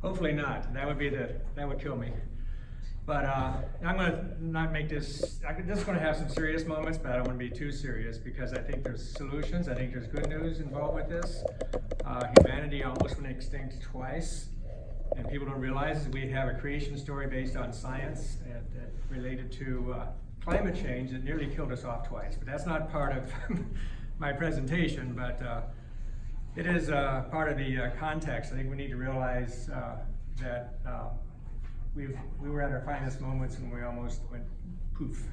Hopefully not. That would kill me. But I'm going to not make this. This is going to have some serious moments, but I don't want to be too serious because I think there's solutions. I think there's good news involved with this. Humanity almost went extinct twice, and people don't realize we have a creation story based on science that related to climate change that nearly killed us off twice. But that's not part of my presentation, but it is part of the context. I think we need to realize that we were at our finest moments and we almost went poof.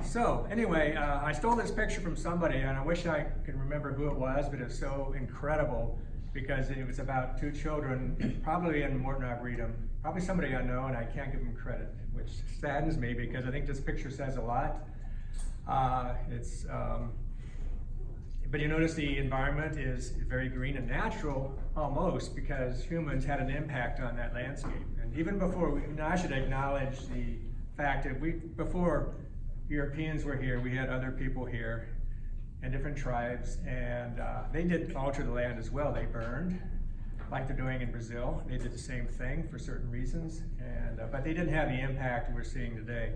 So anyway, I stole this picture from somebody, and I wish I could remember who it was, but it's so incredible because it was about two children, probably in Morton Arboretum, probably somebody I know, and I can't give them credit, which saddens me because I think this picture says a lot. But you notice the environment is very green and natural, almost, because humans had an impact on that landscape. And even before, I should acknowledge the fact that before Europeans were here, we had other people here and different tribes, and they did alter the land as well. They burned, like they're doing in Brazil. They did the same thing for certain reasons, but they didn't have the impact we're seeing today.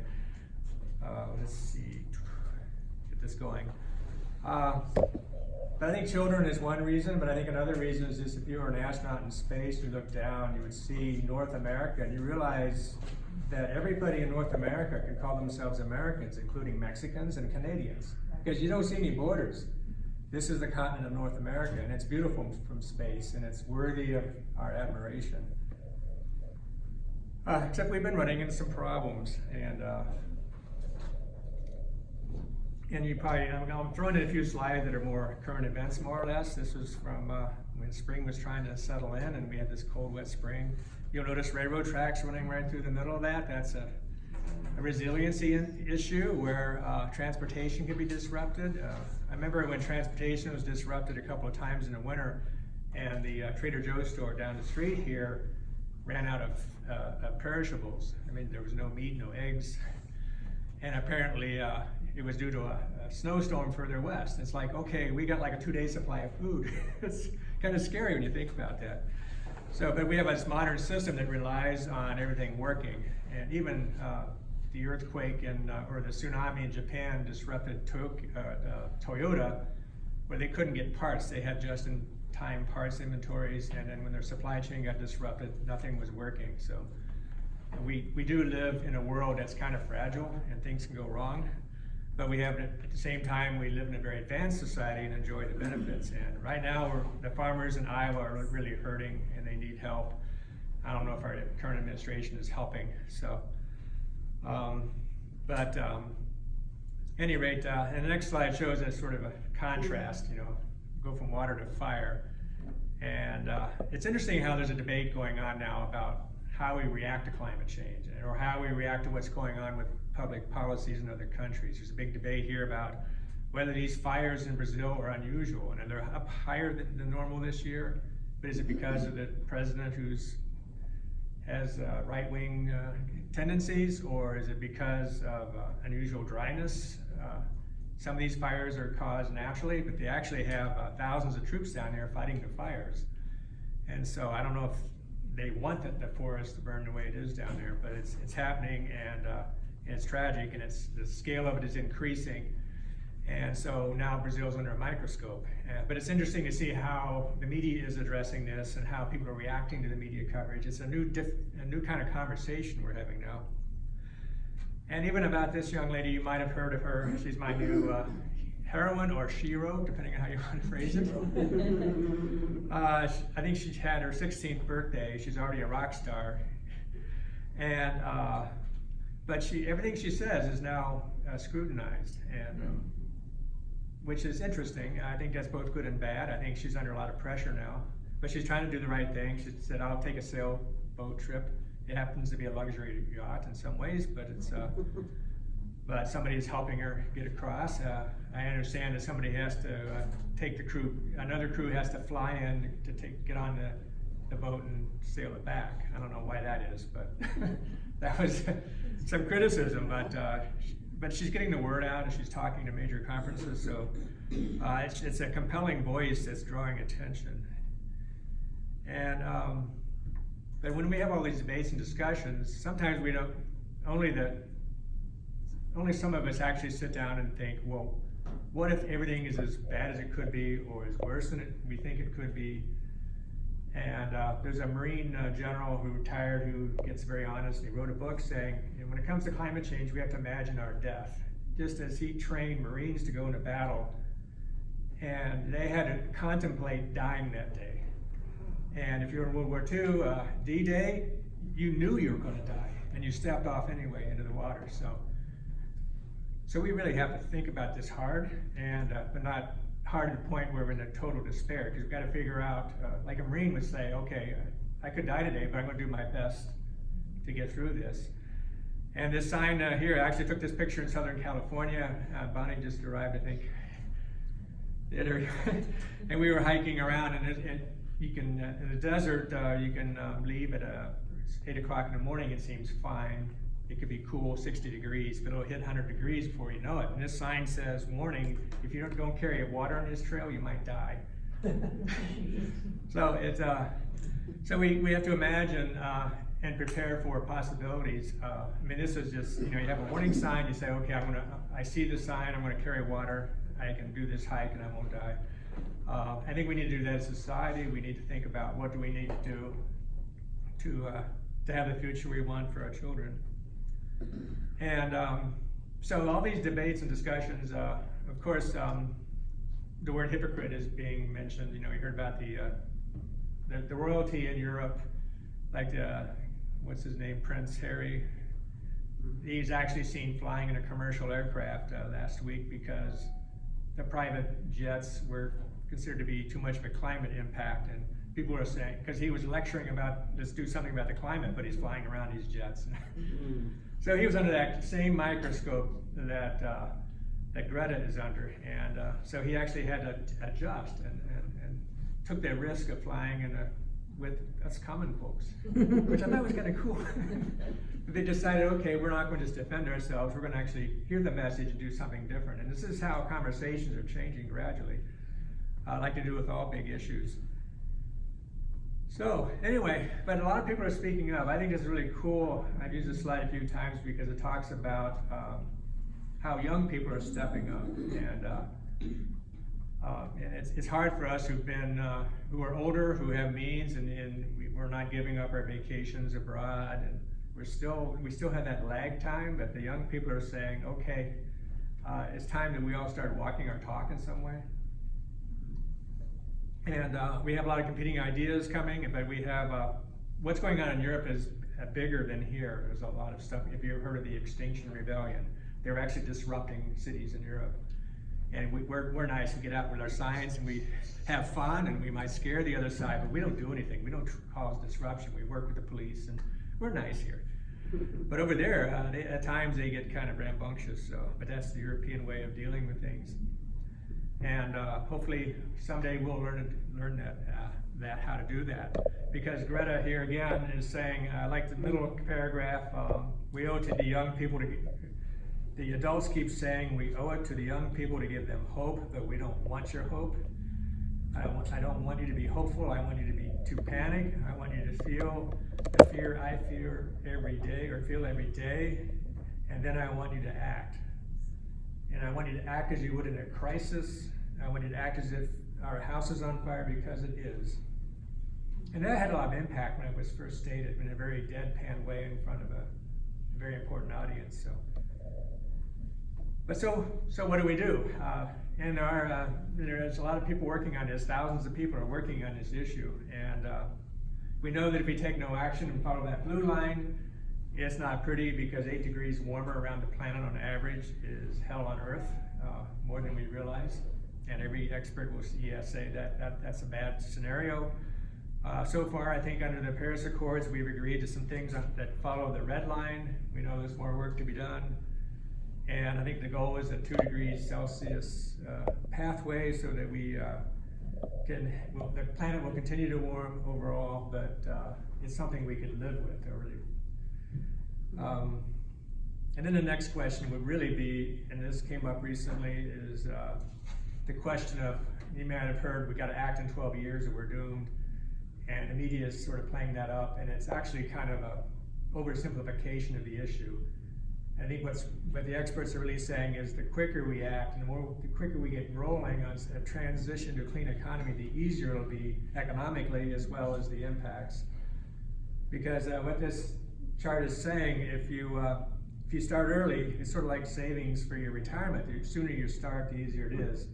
Let's see, get this going. But I think children is one reason, but I think another reason is just if you were an astronaut in space, you look down, you would see North America, and you realize that everybody in North America can call themselves Americans, including Mexicans and Canadians, because you don't see any borders. This is the continent of North America, and it's beautiful from space, and it's worthy of our admiration. Except we've been running into some problems, and you probably, I'm throwing in a few slides that are more current events, more or less. This was from when spring was trying to settle in, and we had this cold, wet spring. You'll notice railroad tracks running right through the middle of that. That's a resiliency issue where transportation can be disrupted. I remember when transportation was disrupted a couple of times in the winter, and the Trader Joe's store down the street here ran out of perishables. I mean, there was no meat, no eggs, and apparently it was due to a snowstorm further west. It's like, okay, we got like a 2-day supply of food. It's kind of scary when you think about that. So, but we have this modern system that relies on everything working, and even the earthquake or the tsunami in Japan disrupted Toyota, where they couldn't get parts. They had just-in-time parts inventories, and then when their supply chain got disrupted, nothing was working. So we do live in a world that's kind of fragile, and things can go wrong. But we have, at the same time, we live in a very advanced society and enjoy the benefits. And right now, the farmers in Iowa are really hurting, and they need help. I don't know if our current administration is helping. So, any rate, and the next slide shows a sort of a contrast. You know, go from water to fire. And it's interesting how there's a debate going on now about how we react to climate change, or how we react to what's going on with public policies in other countries. There's a big debate here about whether these fires in Brazil are unusual, and they're up higher than normal this year, but is it because of the president has right-wing tendencies, or is it because of unusual dryness? Some of these fires are caused naturally, but they actually have thousands of troops down there fighting the fires. And so I don't know if they want the forest to burn the way it is down there, but it's happening, and it's tragic, and the scale of it is increasing. And so now Brazil's under a microscope. But it's interesting to see how the media is addressing this and how people are reacting to the media coverage. It's a new kind of conversation we're having now. And even about this young lady, you might have heard of her. She's my new heroine, or shero, depending on how you want to phrase it. I think she had her 16th birthday. She's already a rock star. And but everything she says is now scrutinized, and which is interesting. I think that's both good and bad. I think she's under a lot of pressure now, but she's trying to do the right thing. She said, "I'll take a sailboat trip." It happens to be a luxury yacht in some ways, but it's but somebody is helping her get across. I understand that somebody has to take the crew. Another crew has to fly in to get on the boat and sail it back. I don't know why that is, but that was some criticism. But she's getting the word out, and she's talking to major conferences. So it's a compelling voice that's drawing attention. And but when we have all these debates and discussions, sometimes we don't, only some of us actually sit down and think, well, what if everything is as bad as it could be, or is worse than we think it could be? And there's a Marine general who retired who gets very honest. He wrote a book saying, when it comes to climate change, we have to imagine our death. Just as he trained Marines to go into battle, and they had to contemplate dying that day. And if you're in World War II, D-Day, you knew you were going to die, and you stepped off anyway into the water. So we really have to think about this hard, and but not hard to the point where we're in a total despair, because we've got to figure out, like a Marine would say, okay, I could die today, but I'm going to do my best to get through this. And this sign here, I actually took this picture in Southern California. Bonnie just arrived, I think. And we were hiking around, and you can, in the desert, you can leave at 8 o'clock in the morning, it seems fine. It could be cool, 60 degrees, but it'll hit 100 degrees before you know it. And this sign says, warning, if you don't carry water on this trail, you might die. So it's, so we have to imagine and prepare for possibilities. I mean, this is just, you have a warning sign, you say, okay, I see the sign, I'm gonna carry water, I can do this hike and I won't die. I think we need to do that as a society. We need to think about what do we need to do to have the future we want for our children. And so all these debates and discussions, of course, the word hypocrite is being mentioned. You heard about the royalty in Europe, like what's his name, Prince Harry. He's actually seen flying in a commercial aircraft last week because the private jets were considered to be too much of a climate impact, and people were saying, because he was lecturing about, let's do something about the climate, but he's flying around these jets. So he was under that same microscope that Greta is under, and so he actually had to adjust and took the risk of flying with us common folks, which I thought was kind of cool. But they decided, okay, we're not going to just defend ourselves, we're going to actually hear the message and do something different. And this is how conversations are changing gradually, like to do with all big issues. So anyway, but a lot of people are speaking up. I think it's really cool. I've used this slide a few times because it talks about how young people are stepping up, and it's hard for us who are older, who have means, and we're not giving up our vacations abroad, and we still have that lag time. But the young people are saying, okay, it's time that we all start walking our talk in some way. And we have a lot of competing ideas coming, but we have what's going on in Europe is bigger than here. There's a lot of stuff. If you've heard of the Extinction Rebellion, they're actually disrupting cities in Europe. And we're nice. We get out with our signs and we have fun, and we might scare the other side, but we don't do anything. We don't cause disruption. We work with the police, and we're nice here. But over there, at times they get kind of rambunctious. But that's the European way of dealing with things. And hopefully someday we'll learn that how to do that. Because Greta here again is saying, like the middle paragraph, we owe it to the young people the adults keep saying we owe it to the young people to give them hope, but we don't want your hope. I don't want you to be hopeful. I want you to panic. I want you to feel the fear I feel every day, and then I want you to act. And I want you to act as you would in a crisis. I want you to act as if our house is on fire, because it is. And that had a lot of impact when it was first stated in a very deadpan way in front of a very important audience. So what do we do? And there's a lot of people working on this. Thousands of people are working on this issue. And we know that if we take no action and follow that blue line, it's not pretty, because 8 degrees warmer around the planet on average is hell on earth, more than we realize. And every expert will say that's a bad scenario. So far, I think under the Paris Accords, we've agreed to some things that follow the red line. We know there's more work to be done. And I think the goal is a 2 degrees Celsius pathway, so that the planet will continue to warm overall, but it's something we could live with already. And then the next question would really be, and this came up recently, is the question of, you might have heard, we got to act in 12 years or we're doomed. And media is sort of playing that up, and it's actually kind of a oversimplification of the issue. I think what the experts are really saying is the quicker we act and the quicker we get rolling on a transition to a clean economy, the easier it'll be economically as well as the impacts. Because what this chart is saying, if you start early, it's sort of like savings for your retirement. The sooner you start, the easier it is.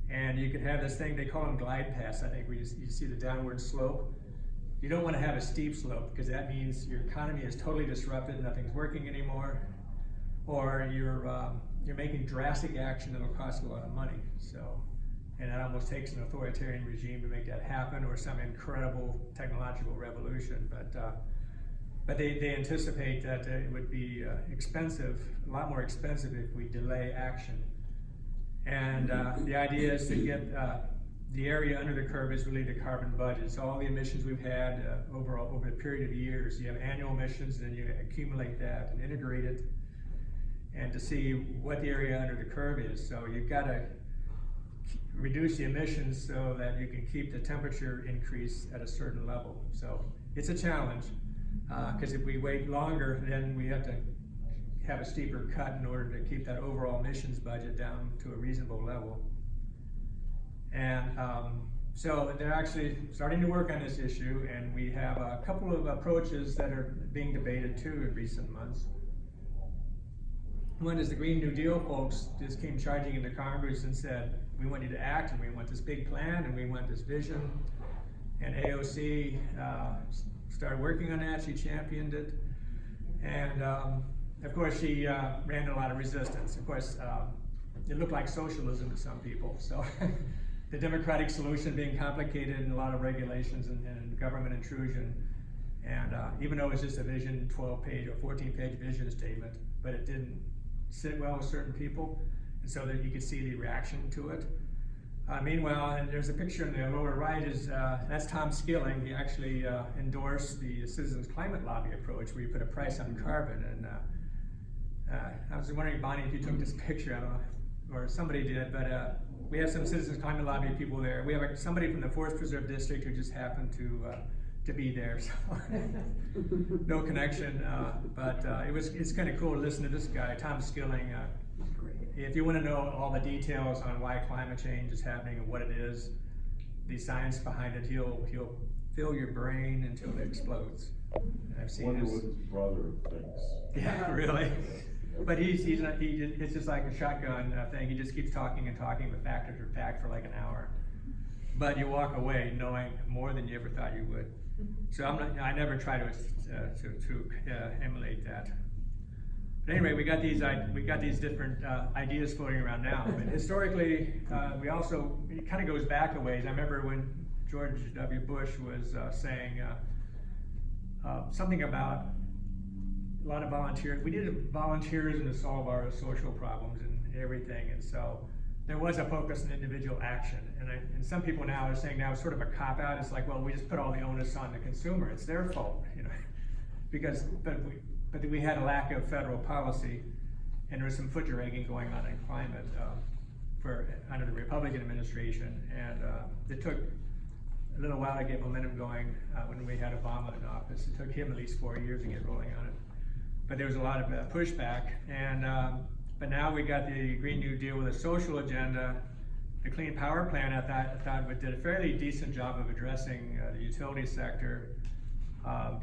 And you could have this thing, they call them glide paths, I think, where you see the downward slope. You don't want to have a steep slope, because that means your economy is totally disrupted, nothing's working anymore, or you're making drastic action that'll cost a lot of money. So, and it almost takes an authoritarian regime to make that happen, or some incredible technological revolution. But they anticipate that it would be expensive, a lot more expensive if we delay action. And the idea is to get the area under the curve is really the carbon budget. So all the emissions we've had over a period of years, you have annual emissions, and then you accumulate that and integrate it, and to see what the area under the curve is. So you've got to reduce the emissions so that you can keep the temperature increase at a certain level. So it's a challenge, because if we wait longer, then we have to have a steeper cut in order to keep that overall emissions budget down to a reasonable level. And so they're actually starting to work on this issue, and we have a couple of approaches that are being debated too in recent months. One is the Green New Deal folks just came charging into Congress and said, we want you to act, and we want this big plan, and we want this vision. And AOC started working on that, she championed it. And of course, she ran a lot of resistance. Of course, it looked like socialism to some people. So the democratic solution being complicated and a lot of regulations and government intrusion. And even though it was just a vision, 12-page or 14-page vision statement, but it didn't sit well with certain people, and so that you could see the reaction to it. Meanwhile, and there's a picture in the lower right, that's Tom Skilling. He actually endorsed the Citizens Climate Lobby approach, where you put a price on carbon. And I was wondering, Bonnie, if you took this picture, I don't know, or somebody did, but we have some Citizens Climate Lobby people there. We have somebody from the Forest Preserve District who just happened to be there, so no connection, but it's kind of cool to listen to this guy, Tom Skilling. If you want to know all the details on why climate change is happening and what it is, the science behind it, he'll fill your brain until it explodes. And I've seen wonder what his brother thinks. Yeah, really. But it's just like a shotgun thing. He just keeps talking and talking with fact after fact for like an hour. But you walk away knowing more than you ever thought you would. So I never try to emulate that. But anyway, we got these different ideas floating around now. But historically, it kind of goes back a ways. I remember when George W. Bush was saying something about a lot of volunteers. We needed volunteerism to solve our social problems and everything, and so there was a focus on individual action. And some people now are saying now it's sort of a cop-out. It's like, well, we just put all the onus on the consumer. It's their fault, but we had a lack of federal policy, and there was some foot dragging going on in climate under the Republican administration, and it took a little while to get momentum going when we had Obama in office. It took him at least 4 years to get rolling on it, but there was a lot of pushback. And but now we got the Green New Deal with a social agenda. The Clean Power Plan, I thought did a fairly decent job of addressing the utility sector. Of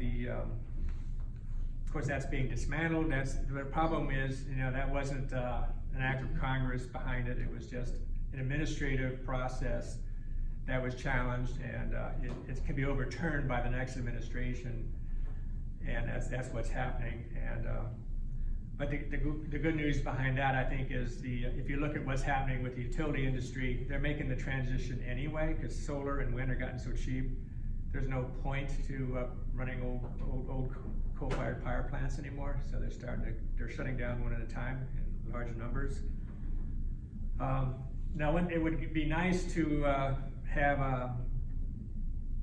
course, that's being dismantled. The problem is, that wasn't an act of Congress behind it. It was just an administrative process that was challenged, and it can be overturned by the next administration, and that's what's happening. And but the good news behind that, I think, is if you look at what's happening with the utility industry, they're making the transition anyway, because solar and wind are gotten so cheap. There's no point to running old coal-fired power plants anymore, so they're shutting down one at a time in large numbers. Now, it would be nice to have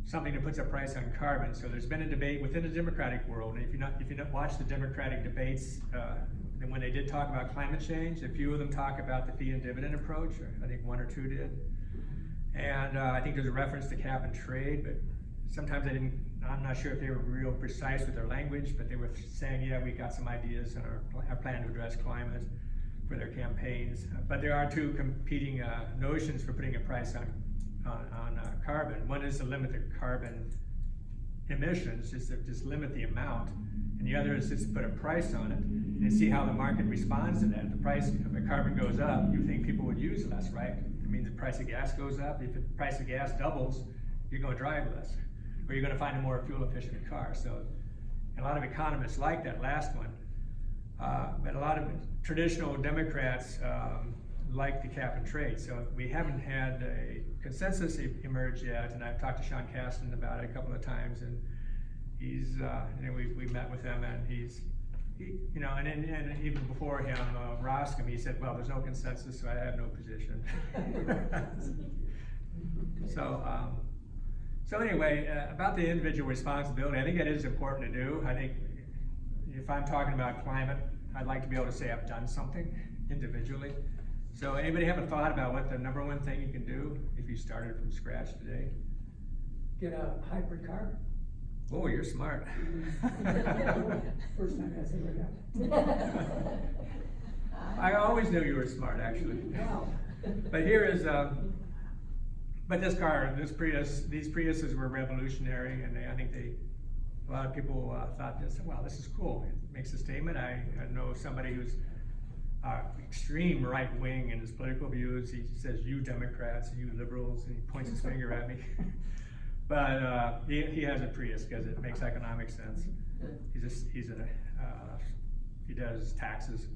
something that puts a price on carbon. So there's been a debate within the Democratic world, and if you not watch the Democratic debates, then when they did talk about climate change, a few of them talk about the fee and dividend approach, or I think one or two did. And I think there's a reference to cap and trade, but sometimes I'm not sure if they were real precise with their language, but they were saying, yeah, we got some ideas in our plan to address climate for their campaigns. But there are two competing notions for putting a price on carbon. One is to limit the carbon emissions, just limit the amount, and the other is just to put a price on it and see how the market responds to that. If the price of the carbon goes up, you think people would use less, right? It means the price of gas goes up. If the price of gas doubles, you're going to drive less, or you're going to find a more fuel-efficient car. So, and a lot of economists like that last one, but a lot of traditional Democrats like the cap and trade. So we haven't had a consensus emerge yet, and I've talked to Sean Casten about it a couple of times, and he's, we met with him, and and even before him, Roscom, he said, well, there's no consensus, so I have no position. So anyway, about the individual responsibility, I think that is important to do. I think if I'm talking about climate, I'd like to be able to say I've done something individually. So anybody have a thought about what the number one thing you can do if you started from scratch today? Get a hybrid car. Oh, you're smart. First time I said that. I always knew you were smart, actually. Wow. But here is, but this car, these Priuses were revolutionary, and I think a lot of people thought this, wow, this is cool. It makes a statement. I know somebody who's extreme right wing in his political views. He says, you Democrats, you liberals, and he points his finger at me. But he has a Prius because it makes economic sense. He does taxes.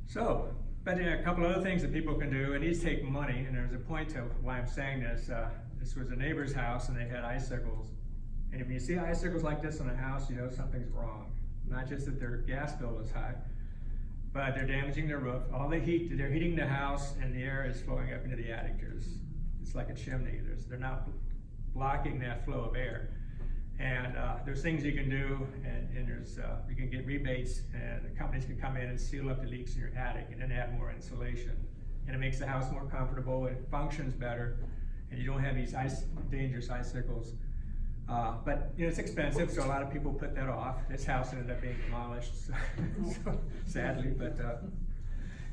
So, but a couple other things that people can do, and these take money, and there's a point to why I'm saying this. This was a neighbor's house, and they had icicles. And if you see icicles like this in a house, you know something's wrong. Not just that their gas bill is high, but they're damaging their roof. All the heat, they're heating the house, and the air is flowing up into the attic. It's like a chimney. They're not blocking that flow of air. And there's things you can do, and there's you can get rebates, and the companies can come in and seal up the leaks in your attic and then add more insulation. And it makes the house more comfortable, it functions better, and you don't have these dangerous icicles. But it's expensive, so a lot of people put that off. This house ended up being demolished, so sadly. But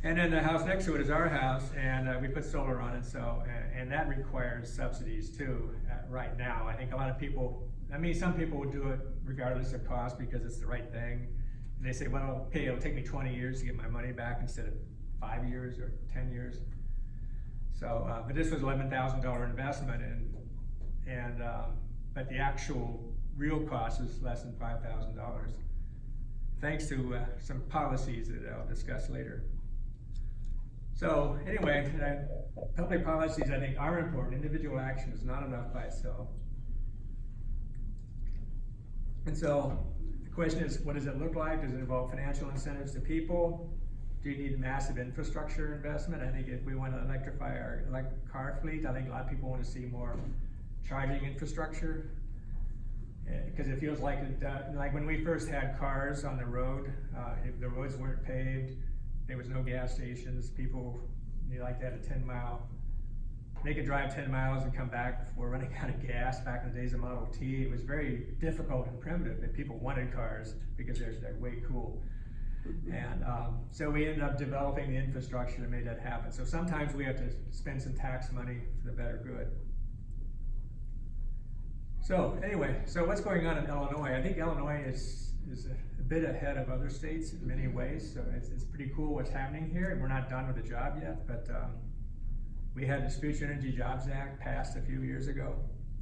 and then the house next to it is our house, and we put solar on it. So and that requires subsidies too. Right now, I think a lot of people. I mean, some people will do it regardless of cost because it's the right thing. And they say, well, okay, it'll take me 20 years to get my money back instead of 5 years or 10 years. So, but this was $11,000 investment, but the actual real cost is less than $5,000, thanks to some policies that I'll discuss later. So anyway, public policies I think are important. Individual action is not enough by itself. And so the question is, what does it look like? Does it involve financial incentives to people? Do you need massive infrastructure investment? I think if we want to electrify our car fleet, I think a lot of people want to see more charging infrastructure. Because it feels like when we first had cars on the road, if the roads weren't paved, there was no gas stations. People, like to have a 10-mile. They could drive 10 miles and come back before running out of gas. Back in the days of Model T, it was very difficult and primitive, but people wanted cars because they're way cool. And so we ended up developing the infrastructure that made that happen. So sometimes we have to spend some tax money for the better good. So anyway, so what's going on in Illinois? I think Illinois is a bit ahead of other states in many ways. So it's pretty cool what's happening here, and we're not done with the job yet, but we had this Future Energy Jobs Act passed a few years ago,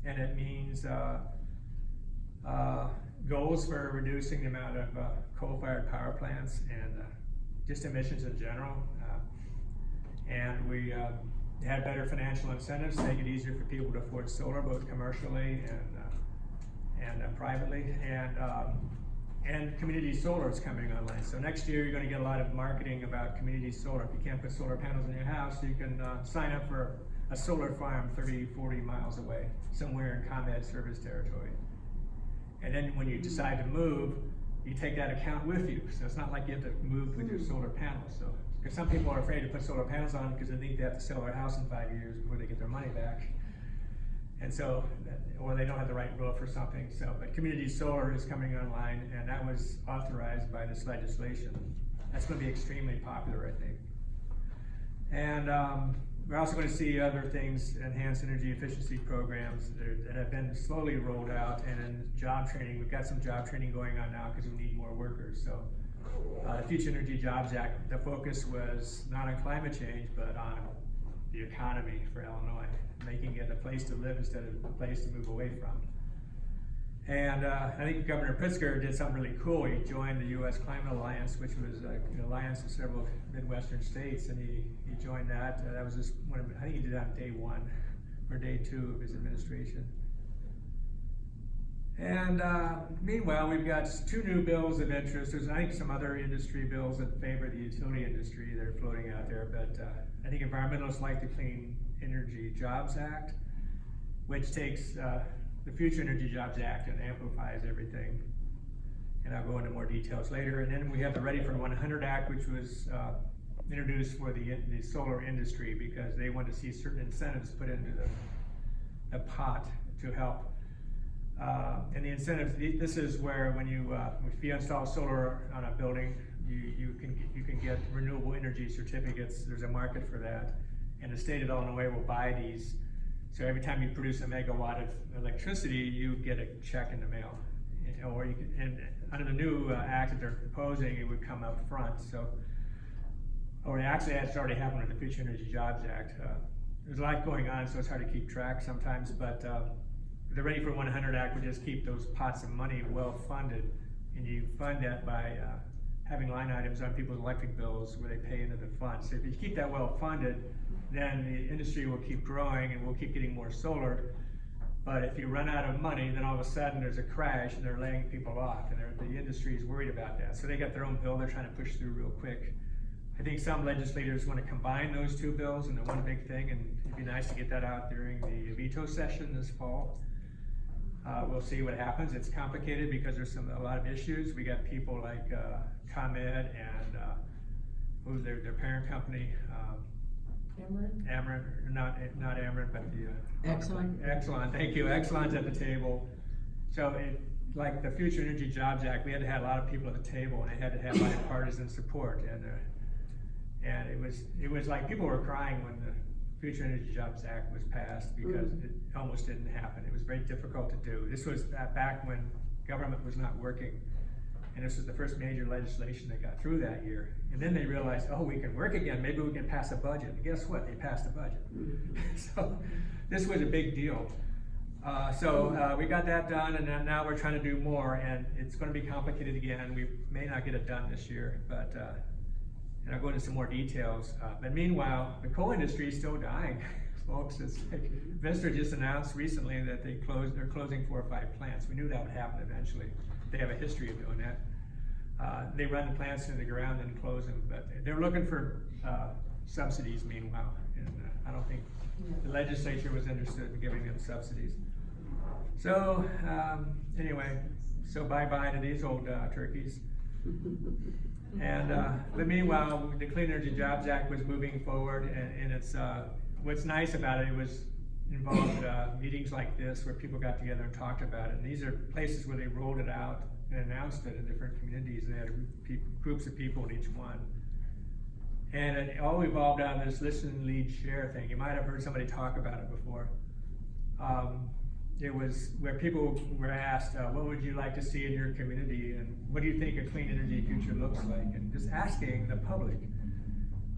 and it means goals for reducing the amount of coal-fired power plants and just emissions in general. And we had better financial incentives to make it easier for people to afford solar, both commercially and privately. And community solar is coming online. So next year you're going to get a lot of marketing about community solar. If you can't put solar panels in your house, you can sign up for a solar farm 30, 40 miles away, somewhere in combat service territory. And then when you decide to move, you take that account with you. So it's not like you have to move with your solar panels. So, because some people are afraid to put solar panels on because they think they have to sell their house in 5 years before they get their money back. And so, or they don't have the right roof or something, so, but community solar is coming online, and that was authorized by this legislation. That's gonna be extremely popular, I think. And we're also gonna see other things, enhanced energy efficiency programs that have been slowly rolled out, and in job training, we've got some job training going on now because we need more workers, so. The Future Energy Jobs Act, the focus was not on climate change, but on the economy for Illinois, making it a place to live instead of a place to move away from. And I think Governor Pritzker did something really cool. He joined the U.S. Climate Alliance, which was an alliance of several Midwestern states, and he joined that. That was just one of, I think he did that on day 1 or day 2 of his administration. And meanwhile, we've got 2 new bills of interest. There's, I think, some other industry bills that favor the utility industry that are floating out there, but I think environmentalists like the Clean Energy Jobs Act, which takes the Future Energy Jobs Act and amplifies everything. And I'll go into more details later. And then we have the Ready for 100 Act, which was introduced for the solar industry because they want to see certain incentives put into the pot to help. And the incentives, this is where when you, if you install solar on a building, you can get renewable energy certificates. There's a market for that. And the state of Illinois will buy these. So every time you produce a megawatt of electricity, you get a check in the mail. Or you can, and under the new act that they're proposing, it would come up front. So, or actually that's already happened with the Future Energy Jobs Act. There's a lot going on, so it's hard to keep track sometimes, but the Ready for 100 Act would just keep those pots of money well funded, and you fund that by having line items on people's electric bills where they pay into the fund. So if you keep that well funded, then the industry will keep growing and we'll keep getting more solar. But if you run out of money, then all of a sudden there's a crash and they're laying people off, and the industry is worried about that. So they got their own bill they're trying to push through real quick. I think some legislators want to combine those 2 bills into one big thing, and it'd be nice to get that out during the veto session this fall. We'll see what happens. It's complicated because there's a lot of issues. We got people like ComEd and who's their parent company? Ameren, not Ameren, but the Exelon, thank you. Exelon's at the table. So like the Future Energy Jobs Act, we had to have a lot of people at the table, and it had to have bipartisan support. And it was like people were crying when the Future Energy Jobs Act was passed because it almost didn't happen. It was very difficult to do. This was back when government was not working. And this was the first major legislation that got through that year. And then they realized, oh, we can work again. Maybe we can pass a budget. And guess what? They passed a budget. So this was a big deal. So we got that done, and now we're trying to do more. And it's going to be complicated again. We may not get it done this year, but and I'll go into some more details. But meanwhile, the coal industry is still dying, folks. It's like Vistra just announced recently that they're closing 4 or 5 plants. We knew that would happen eventually. They have a history of doing that. They run the plants into the ground and close them, but they're looking for subsidies meanwhile, and I don't think the legislature was interested in giving them subsidies. So anyway, so bye-bye to these old turkeys. And but meanwhile, the Clean Energy Jobs Act was moving forward, and it's what's nice about it, it was involved meetings like this where people got together and talked about it. And these are places where they rolled it out and announced it in different communities. They had groups of people in each one. And it all evolved out of this listen, lead, share thing. You might have heard somebody talk about it before. It was where people were asked, what would you like to see in your community? And what do you think a clean energy future looks like? And just asking the public.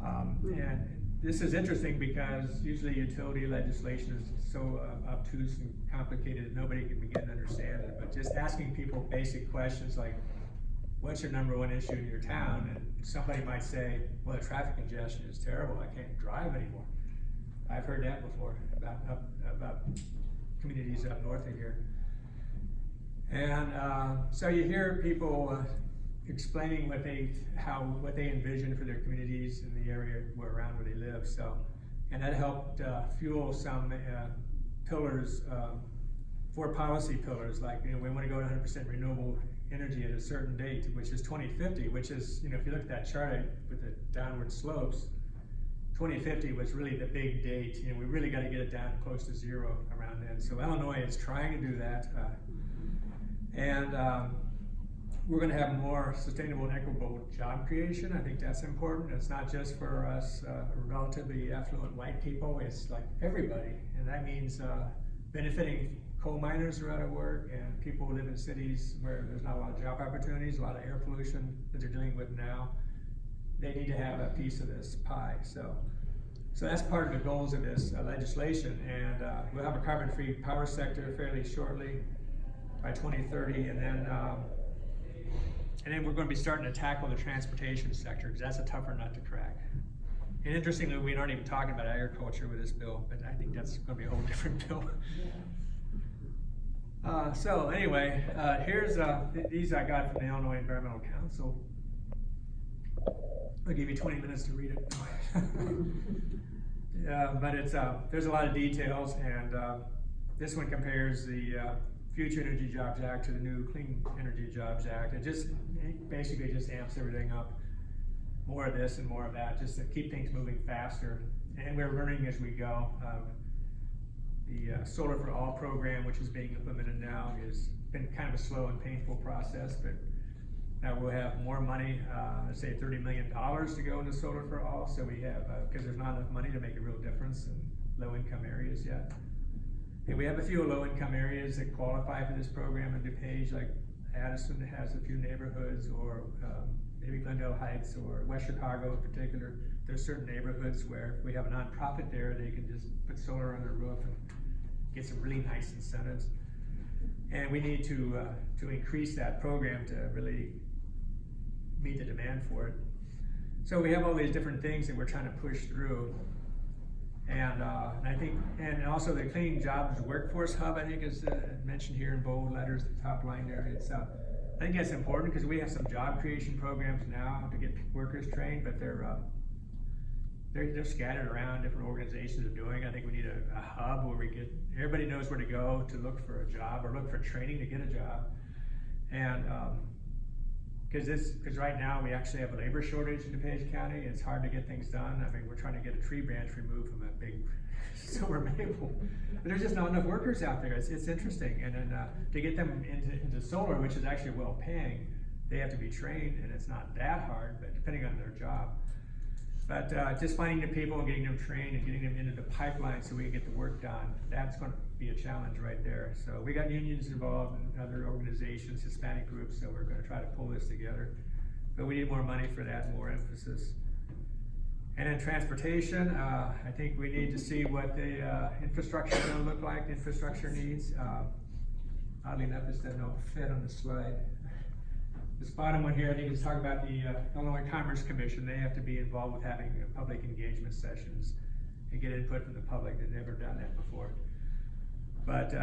And this is interesting because usually utility legislation is so obtuse and complicated that nobody can begin to understand it. But just asking people basic questions like, what's your #1 issue in your town? And somebody might say, well, the traffic congestion is terrible. I can't drive anymore. I've heard that before about communities up north of here. And so you hear people explaining what they envision for their communities in the area around where they live. So, and that helped fuel some pillars, 4 policy pillars, like we want to go to 100% renewable energy at a certain date, which is 2050. Which is, if you look at that chart with the downward slopes, 2050 was really the big date. You know, we really got to get it down close to zero around then. So Illinois is trying to do that, and we're going to have more sustainable and equitable job creation. I think that's important. It's not just for us relatively affluent white people. It's like everybody, and that means benefiting coal miners who are out of work and people who live in cities where there's not a lot of job opportunities, a lot of air pollution that they're dealing with now. They need to have a piece of this pie. So that's part of the goals of this legislation. And we'll have a carbon-free power sector fairly shortly by 2030, and then we're going to be starting to tackle the transportation sector, because that's a tougher nut to crack. And interestingly, we aren't even talking about agriculture with this bill, but I think that's going to be a whole different bill. So anyway, here's these I got from the Illinois Environmental Council. I'll give you 20 minutes to read it. But it's there's a lot of details, and this one compares the Future Energy Jobs Act to the new Clean Energy Jobs Act. It basically just amps everything up. More of this and more of that, just to keep things moving faster. And we're learning as we go. The Solar for All program, which is being implemented now, has been kind of a slow and painful process, but now we'll have more money, let's say $30 million to go into Solar for All. So we have, because there's not enough money to make a real difference in low-income areas yet. And we have a few low-income areas that qualify for this program in DuPage, like Addison has a few neighborhoods, or maybe Glendale Heights, or West Chicago in particular. There's certain neighborhoods where if we have a nonprofit there, they can just put solar on their roof and get some really nice incentives. And we need to increase that program to really meet the demand for it. So we have all these different things that we're trying to push through. And I think, and also the Clean Jobs Workforce Hub, I think is mentioned here in bold letters, the top line there. It's I think that's important, because we have some job creation programs now to get workers trained, but they're scattered around. Different organizations are doing. I think we need a hub where everybody knows where to go to look for a job or look for training to get a job. And because right now we actually have a labor shortage in DuPage County. It's hard to get things done. I mean, we're trying to get a tree branch removed from a big silver maple, but there's just not enough workers out there. It's interesting. And then to get them into solar, which is actually well paying, they have to be trained, and it's not that hard, but depending on their job. But just finding the people and getting them trained and getting them into the pipeline so we can get the work done, that's going to be a challenge right there. So we got unions involved and other organizations, Hispanic groups, so we're going to try to pull this together. But we need more money for that, more emphasis. And in transportation, I think we need to see what the infrastructure is going to look like, the infrastructure needs. Oddly enough, this doesn't fit on the slide. This bottom one here, I think is talking about the Illinois Commerce Commission. They have to be involved with having public engagement sessions and get input from the public. They've never done that before. But,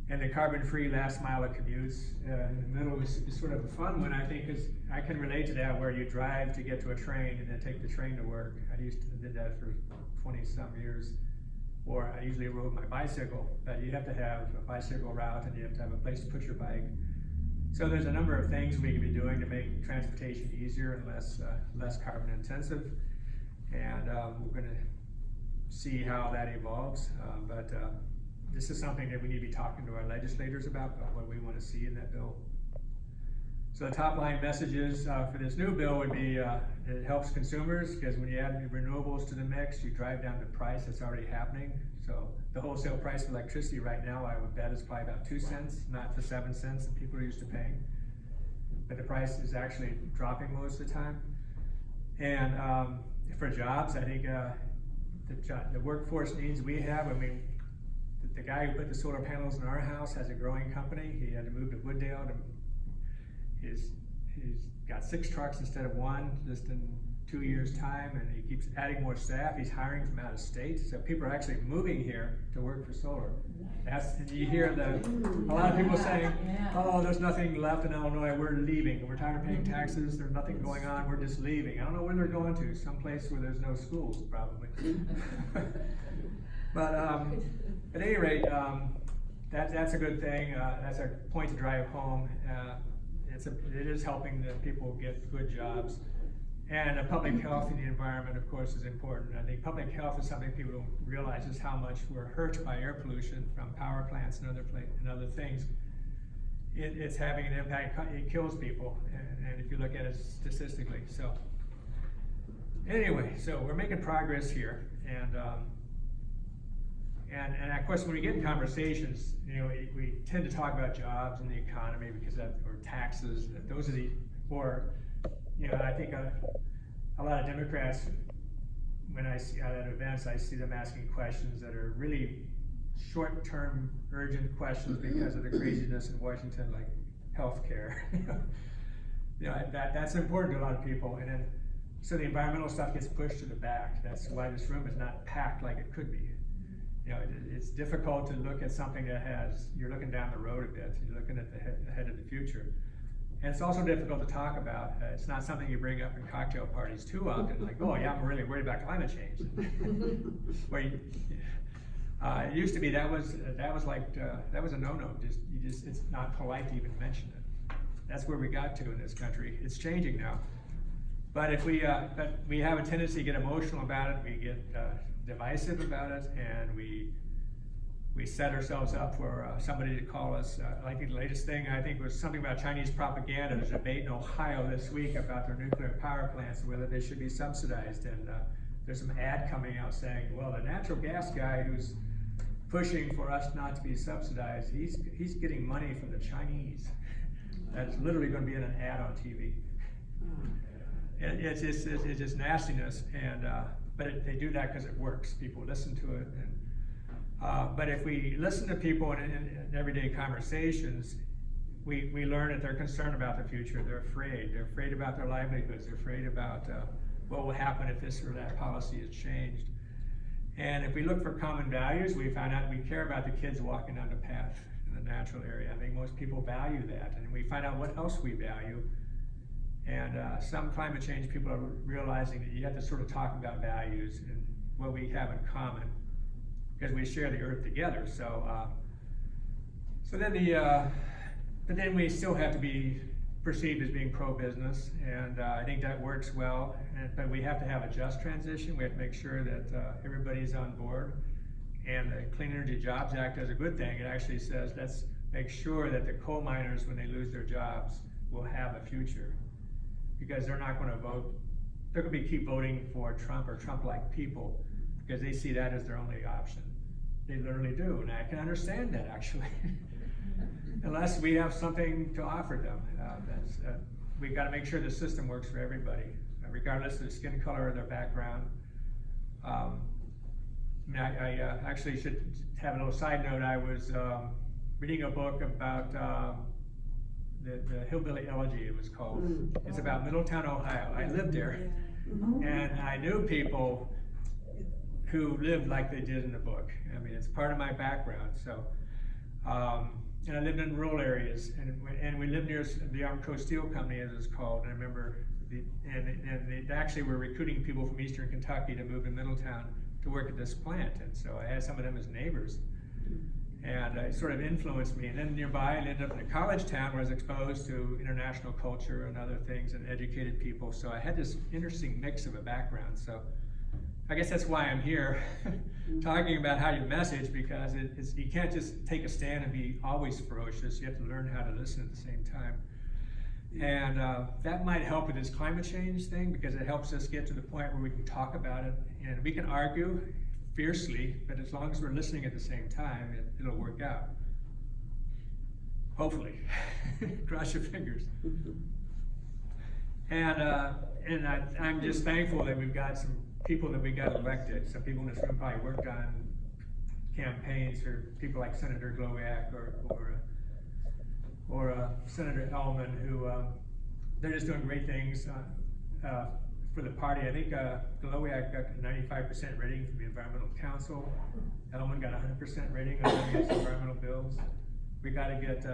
and the carbon-free last mile of commutes in the middle is sort of a fun one, I think, because I can relate to that, where you drive to get to a train and then take the train to work. I did that for 20-some years. Or I usually rode my bicycle, but you have to have a bicycle route and you have to have a place to put your bike. So there's a number of things we can be doing to make transportation easier and less carbon intensive, and we're going to see how that evolves. But this is something that we need to be talking to our legislators about what we want to see in that bill. So the top line messages for this new bill would be it helps consumers, because when you add renewables to the mix, you drive down the price. That's already happening. So the wholesale price of electricity right now, I would bet, is probably about 2 cents, not the 7 cents that people are used to paying. But the price is actually dropping most of the time. And for jobs, I think the workforce needs we have, I mean, the guy who put the solar panels in our house has a growing company. He had to move to Wooddale. He's got 6 trucks instead of 1 just in 2 years' time, and he keeps adding more staff. He's hiring from out of state, so people are actually moving here to work for solar. And you hear a lot of people saying, "Oh, there's nothing left in Illinois. We're leaving. We're tired of paying taxes. There's nothing going on. We're just leaving." I don't know where they're going to. Someplace where there's no schools, probably. But at any rate, that's a good thing. That's a point to drive home. It is helping the people get good jobs. And public health in the environment, of course, is important. I think public health is something people don't realize is how much we're hurt by air pollution from power plants and other things. It's having an impact. It kills people, and if you look at it statistically. So anyway, so we're making progress here, and of course, when we get in conversations, we tend to talk about jobs and the economy because or taxes. Those are I think a lot of Democrats, when I see at events, I see them asking questions that are really short-term, urgent questions because of the craziness in Washington, like healthcare. That's important to a lot of people, and then so the environmental stuff gets pushed to the back. That's why this room is not packed like it could be. It's difficult to look at something that you're looking down the road a bit. You're looking at the head of the future. And it's also difficult to talk about. It's not something you bring up in cocktail parties too often, like, oh yeah, I'm really worried about climate change. It used to be that was a no-no. It's not polite to even mention it. That's where we got to in this country. It's changing now. But we have a tendency to get emotional about it. We get divisive about it, and we set ourselves up for somebody to call us. Like the latest thing, I think, was something about Chinese propaganda. There's a debate in Ohio this week about their nuclear power plants and whether they should be subsidized. And there's some ad coming out saying, well, the natural gas guy who's pushing for us not to be subsidized, he's getting money from the Chinese. That's literally going to be in an ad on TV. It's just nastiness, but they do that because it works. People listen to it, but if we listen to people in everyday conversations, we learn that they're concerned about the future. They're afraid. They're afraid about their livelihoods. They're afraid about what will happen if this or that policy is changed. And if we look for common values, we find out we care about the kids walking down the path in the natural area. I think most people value that, and we find out what else we value. And some climate change people are realizing that you have to sort of talk about values and what we have in common, because we share the earth together. But then we still have to be perceived as being pro-business, and I think that works well. But we have to have a just transition. We have to make sure that everybody's on board. And the Clean Energy Jobs Act does a good thing. It actually says let's make sure that the coal miners, when they lose their jobs, will have a future, because they're not going to vote. They're going to keep voting for Trump or Trump-like people because they see that as their only option. They literally do, and I can understand that actually. Unless we have something to offer them, we've got to make sure the system works for everybody, regardless of the skin color or their background. I actually should have a little side note. I was reading a book about the Hillbilly Elegy, it was called. It's about Middletown, Ohio. I lived there, and I knew people who lived like they did in the book. I mean, it's part of my background. So, and I lived in rural areas, and we lived near the Armed Coast Steel Company, as it's called. And I remember, they actually were recruiting people from Eastern Kentucky to move to Middletown to work at this plant, and so I had some of them as neighbors. And it sort of influenced me. And then nearby, I ended up in a college town where I was exposed to international culture and other things and educated people. So I had this interesting mix of a background. So I guess that's why I'm here talking about how you message, because you can't just take a stand and be always ferocious. You have to learn how to listen at the same time. And that might help with this climate change thing, because it helps us get to the point where we can talk about it. And we can argue fiercely, but as long as we're listening at the same time, it'll work out. Hopefully. Cross your fingers. And I'm just thankful that we've got some people that we got elected. Some people in this room probably worked on campaigns, or people like Senator Glowiak or Senator Ellman, who they're just doing great things for the party. I think Glowiak got a 95% rating from the Environmental Council. Ellman got 100% rating on these environmental bills. We got to get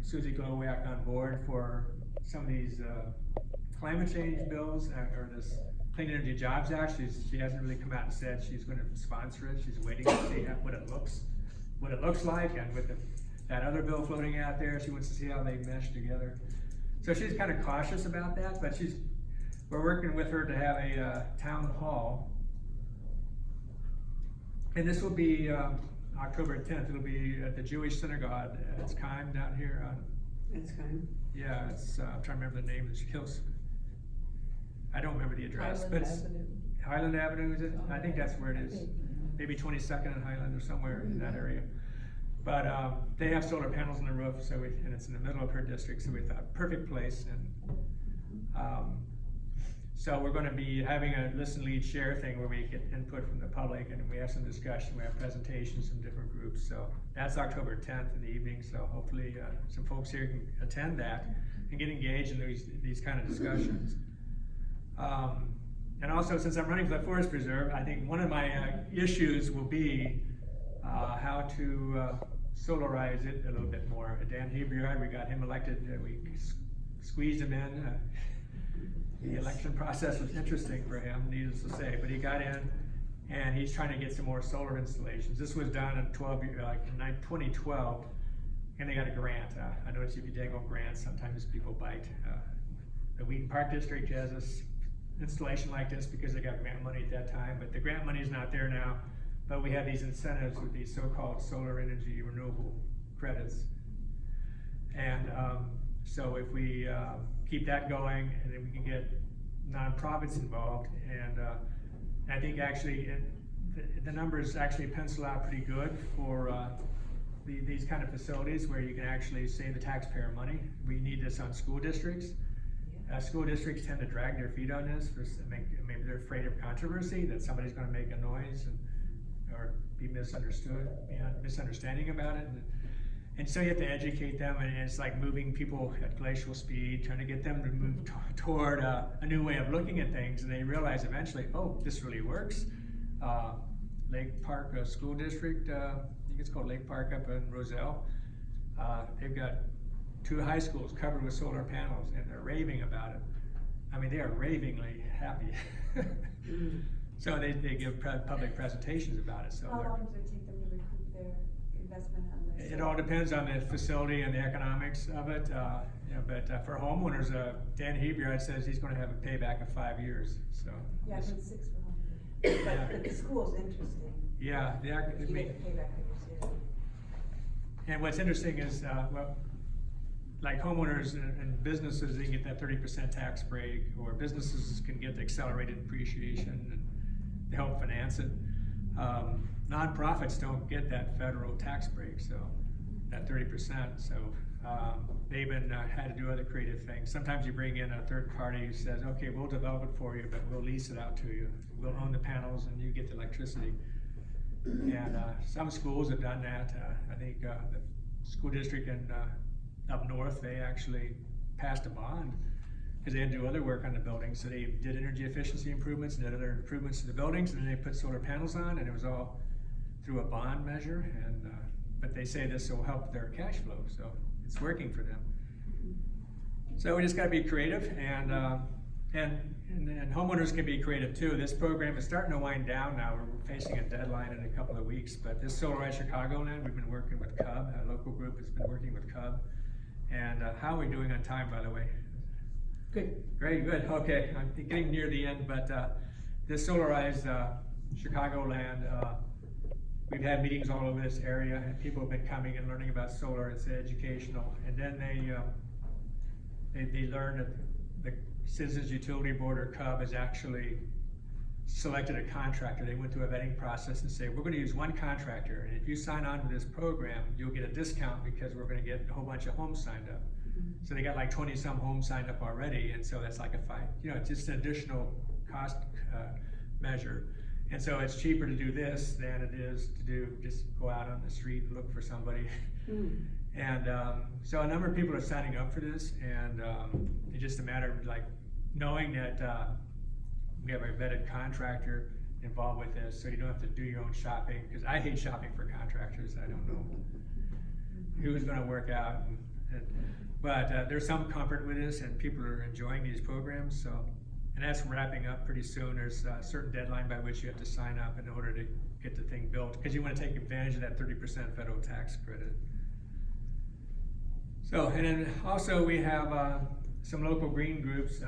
Susie Glowiak on board for some of these climate change bills, or this Clean Energy Jobs Act. She hasn't really come out and said she's going to sponsor it. She's waiting to see what it looks like, and with that other bill floating out there, she wants to see how they mesh together. So she's kind of cautious about that, but we're working with her to have a town hall. And this will be October 10th. It'll be at the Jewish Synagogue. It's Chaim down here. That's kind Yeah, it's, I'm trying to remember the name of the hills. I don't remember the address, but it's Highland Avenue, is it? I think that's where it is. Maybe 22nd and Highland or somewhere in that area. But they have solar panels on the roof, so and it's in the middle of her district, so we thought perfect place. And so we're going to be having a listen, lead, share thing where we get input from the public, and we have some discussion. We have presentations from different groups. So that's October 10th in the evening. So hopefully some folks here can attend that and get engaged in these kind of discussions. And also, since I'm running for the Forest Preserve, I think one of my issues will be how to solarize it a little bit more. Dan Hebrew, we got him elected. We squeezed him in. The election process was interesting for him, needless to say, but he got in, and he's trying to get some more solar installations. This was done in 2012, and they got a grant. I noticed if you dangle grants, sometimes people bite. The Wheaton Park District has this installation like this because they got grant money at that time, but the grant money is not there now. But we have these incentives with these so-called solar energy renewable credits. And so if we keep that going, and then we can get nonprofits involved, and I think actually the numbers actually pencil out pretty good for these kind of facilities where you can actually save the taxpayer money. We need this on school districts. School districts tend to drag their feet on this. Maybe they're afraid of controversy, that somebody's going to make a noise or be misunderstood, misunderstanding about it. And so you have to educate them, and it's like moving people at glacial speed, trying to get them to move toward a new way of looking at things, and they realize eventually, oh, this really works. Lake Park School District, I think it's called Lake Park up in Roselle. They've got 2 high schools covered with solar panels, and they're raving about it. I mean, they are ravingly happy. So they give public presentations about it. So how long does it take them to recoup their investment on this? It all depends on the facility and the economics of it. But for homeowners, Dan Hebrew says he's going to have a payback of 5 years. So yeah, but 6 for homeowners. But the school's interesting. Yeah, You get the payback for your years. And what's interesting is, like homeowners and businesses, they can get that 30% tax break, or businesses can get the accelerated depreciation and to help finance it. Nonprofits don't get that federal tax break, so that 30%. So they've been had to do other creative things. Sometimes you bring in a third party who says, okay, we'll develop it for you, but we'll lease it out to you. We'll own the panels and you get the electricity. And some schools have done that. I think the school district in up north, they actually passed a bond because they had to do other work on the buildings. So they did energy efficiency improvements and did other improvements to the buildings, and then they put solar panels on, and it was all through a bond measure. And but they say this will help their cash flow, so it's working for them. So we just got to be creative, and homeowners can be creative too. This program is starting to wind down now. We're facing a deadline in a couple of weeks, but this Solarize Chicagoland, we've been working with Cub. A local group has been working with Cub. And how are we doing on time, by the way? Good. Very good. Okay, I'm getting near the end, but this Solarize Chicagoland, we've had meetings all over this area, and people have been coming and learning about solar. It's educational, and then they learn that the Citizens Utility Board, or CUB, has actually selected a contractor. They went through a vetting process and say, we're going to use one contractor, and if you sign on to this program, you'll get a discount because we're going to get a whole bunch of homes signed up. So they got like 20 some homes signed up already, and so that's like it's just an additional cost measure. And so it's cheaper to do this than it is to just go out on the street and look for somebody. And so a number of people are signing up for this, and it's just a matter of like knowing that we have a vetted contractor involved with this, so you don't have to do your own shopping, because I hate shopping for contractors. I don't know who's going to work out. But there's some comfort with this, and people are enjoying these programs. So, and that's wrapping up pretty soon. There's a certain deadline by which you have to sign up in order to get the thing built, because you want to take advantage of that 30% federal tax credit. So, and then also we have some local green groups.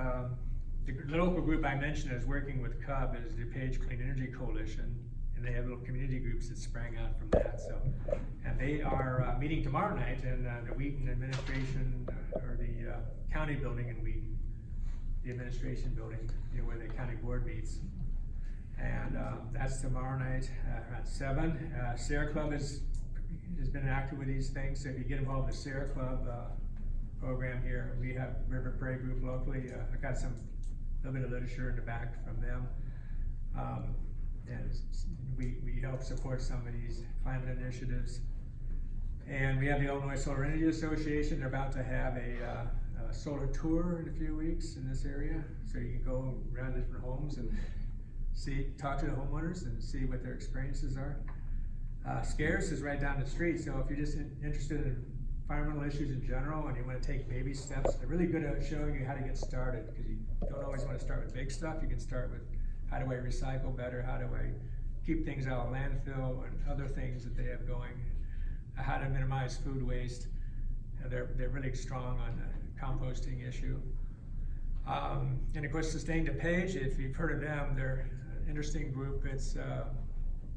the local group I mentioned is working with CUB is Dupage Clean Energy Coalition, and they have little community groups that sprang out from that. So, and they are meeting tomorrow night in the Wheaton administration or the county building in Wheaton, the administration building, where the county board meets. And that's tomorrow night at 7. Sierra Club has been active with these things. So if you get involved in the Sierra Club program here, we have River Prairie Group locally. I got a little bit of literature in the back from them. And we help support some of these climate initiatives. And we have the Illinois Solar Energy Association. They're about to have a solar tour in a few weeks in this area. So you can go around different homes and talk to the homeowners and see what their experiences are. Scarce is right down the street, so if you're just interested in environmental issues in general and you want to take baby steps, they're really good at showing you how to get started, because you don't always want to start with big stuff. You can start with how do I recycle better, how do I keep things out of landfill, and other things that they have going, how to minimize food waste. They're really strong on the composting issue. And of course, Sustain Dupage, if you've heard of them, they're an interesting group.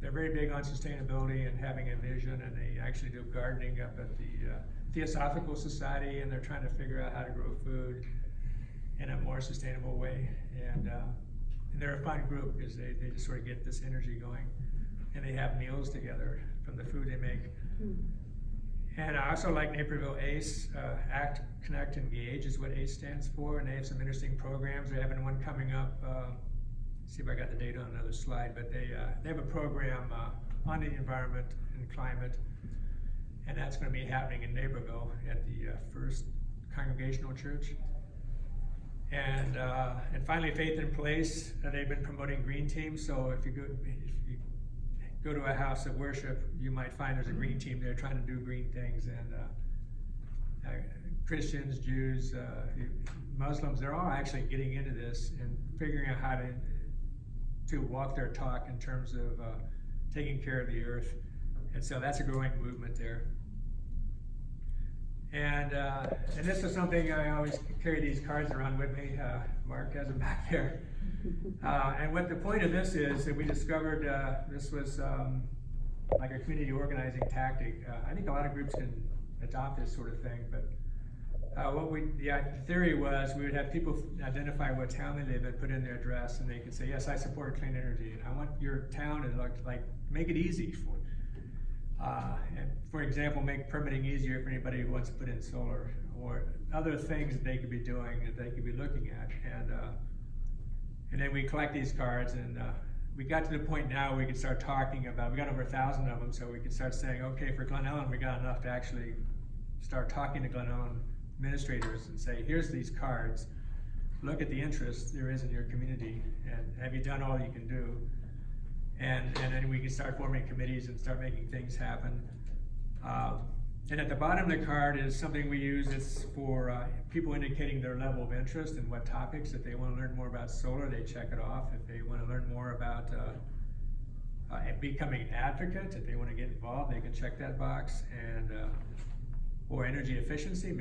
They're very big on sustainability and having a vision, and they actually do gardening up at the Theosophical Society, and they're trying to figure out how to grow food in a more sustainable way. And they're a fun group because they just sort of get this energy going, and they have meals together from the food they make. And I also like Naperville ACE, Act, Connect, Engage is what ACE stands for, and they have some interesting programs. They're having one coming up, see if I got the date on another slide, but they have a program on the environment and climate, and that's going to be happening in Naperville at the First Congregational Church. And finally, Faith in Place, they've been promoting green teams, so if you go to a house of worship, you might find there's a green team there trying to do green things, and Christians, Jews, Muslims, they're all actually getting into this and figuring out how to walk their talk in terms of taking care of the earth. And so that's a growing movement there. And this is something I always carry these cards around with me. Mark has them back there. And what the point of this is that we discovered this was like a community organizing tactic. I think a lot of groups can adopt this sort of thing, but the theory was we would have people identify what town they live in, put in their address, and they could say, yes, I support clean energy, and I want your town to make it easy for. And for example, make permitting easier for anybody who wants to put in solar, or other things that they could be doing, that they could be looking at. And then we collect these cards, and we got to the point now we could start talking about, we got over 1,000 of them, so we could start saying, okay, for Glen Ellen, we got enough to actually start talking to Glen Ellen administrators and say, here's these cards, look at the interest there is in your community, and have you done all you can do? And then we can start forming committees and start making things happen. And at the bottom of the card is something we use. It's for people indicating their level of interest and what topics. If they want to learn more about solar, they check it off. If they want to learn more about becoming an advocate, if they want to get involved, they can check that box. And or energy efficiency,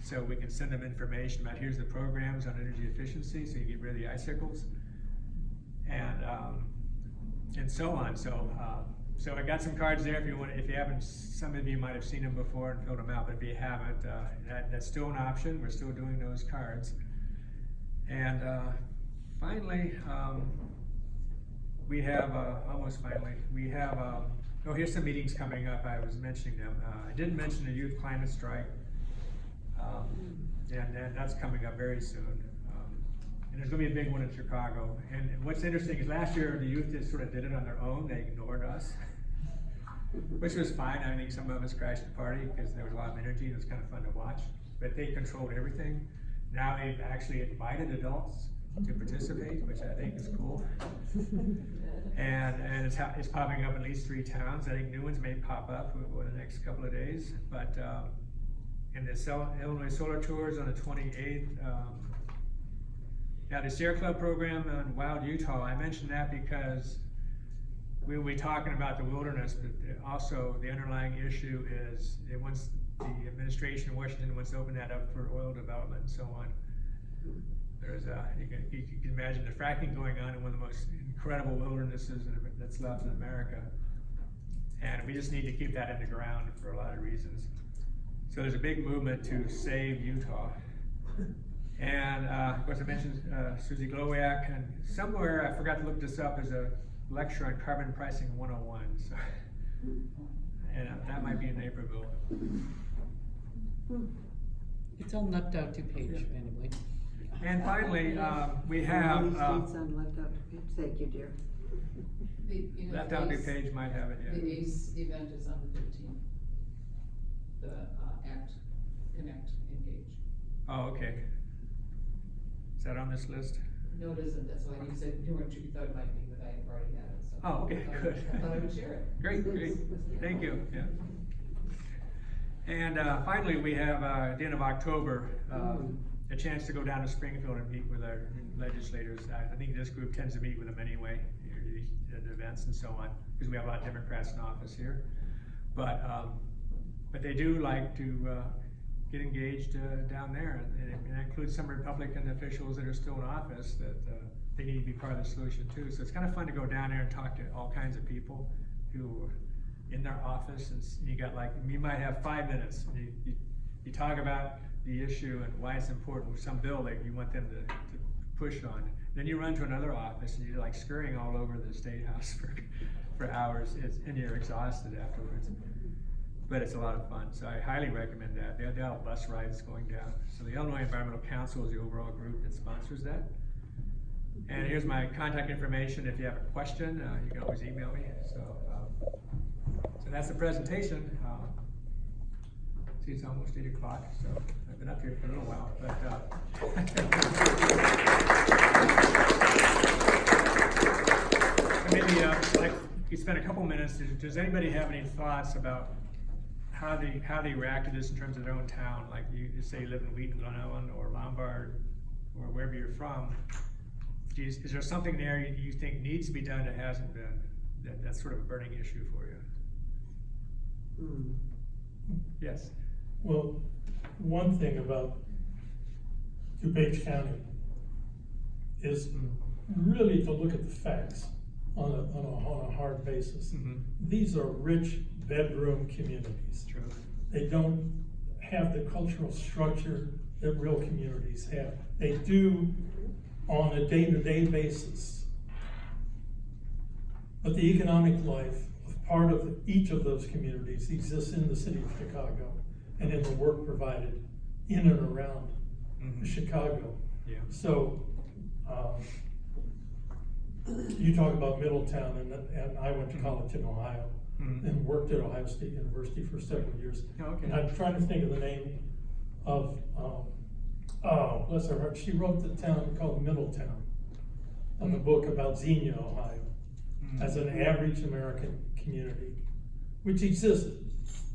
so we can send them information about here's the programs on energy efficiency, so you get rid of the icicles, and so on. So I got some cards there if you want. If you haven't, some of you might have seen them before and filled them out. But if you haven't, that's still an option. We're still doing those cards. And finally, we have almost finally we have. Oh, here's some meetings coming up. I was mentioning them. I didn't mention the youth climate strike, and that's coming up very soon. And there's going to be a big one in Chicago. And what's interesting is last year the youth just sort of did it on their own. They ignored us, which was fine. I think some of us crashed the party because there was a lot of energy and it was kind of fun to watch. But they controlled everything. Now they've actually invited adults to participate, which I think is cool. And it's popping up in at least 3 towns. I think new ones may pop up over the next couple of days. But in the Illinois Solar Tours on the 28th, the Sierra Club program in Wild, Utah, I mentioned that because we will be talking about the wilderness, but also the underlying issue is the administration in Washington wants to open that up for oil development and so on. There's you can imagine the fracking going on in one of the most incredible wildernesses that's left in America. And we just need to keep that in the ground for a lot of reasons. So there's a big movement to save Utah. And of course I mentioned Susie Glowiak, and somewhere, I forgot to look this up, there's a lecture on carbon pricing 101. So, and that might be in Naperville. It's on left out Dupage anyway. And finally, we have, Dates on left out page, thank you, dear. left out Dupage might have it, The yeah. ACE event is on the 15th. The ACT, Connect, Engage. Oh, okay. Is that on this list? No, it isn't, that's why you said, you weren't sure, you thought it might be, but I already had it, so. Oh, okay, good. I thought I would share it. Great, great, thank you, yeah. And finally, we have, at the end of October, a chance to go down to Springfield and meet with our legislators. I think this group tends to meet with them anyway, at events and so on, because we have a lot of Democrats in office here. But they do like to get engaged down there, and it includes some Republican officials that are still in office that they need to be part of the solution too. So it's kind of fun to go down there and talk to all kinds of people who are in their office, and you got like, you might have 5 minutes, and you talk about the issue and why it's important with some bill that you want them to push on. Then you run to another office and you're like scurrying all over the State House for hours, and you're exhausted afterwards. But it's a lot of fun, so I highly recommend that. They have bus rides going down. So the Illinois Environmental Council is the overall group that sponsors that. And here's my contact information. If you have a question, you can always email me. So that's the presentation. See, it's almost 8 o'clock, so I've been up here for a little while. But maybe like you spend a couple minutes. Does anybody have any thoughts about how they react to this in terms of their own town? Like you say you live in Wheaton, Glen Ellen, or Lombard, or wherever you're from. Is there something there you think needs to be done that hasn't been? That's sort of a burning issue for you? Yes. Well, one thing about DuPage County is really to look at the facts on a hard basis. These are rich bedroom communities. True. They don't have the cultural structure that real communities have. They do on a day-to-day basis. But the economic life of part of each of those communities exists in the city of Chicago and in the work provided in and around Chicago. Yeah. So you talk about Middletown, and I went to college in Ohio and worked at Ohio State University for several years. Oh, okay. And I'm trying to think of the name of, oh, bless her heart, she wrote the town called Middletown, on the book about Xenia, Ohio, as an average American community, which exists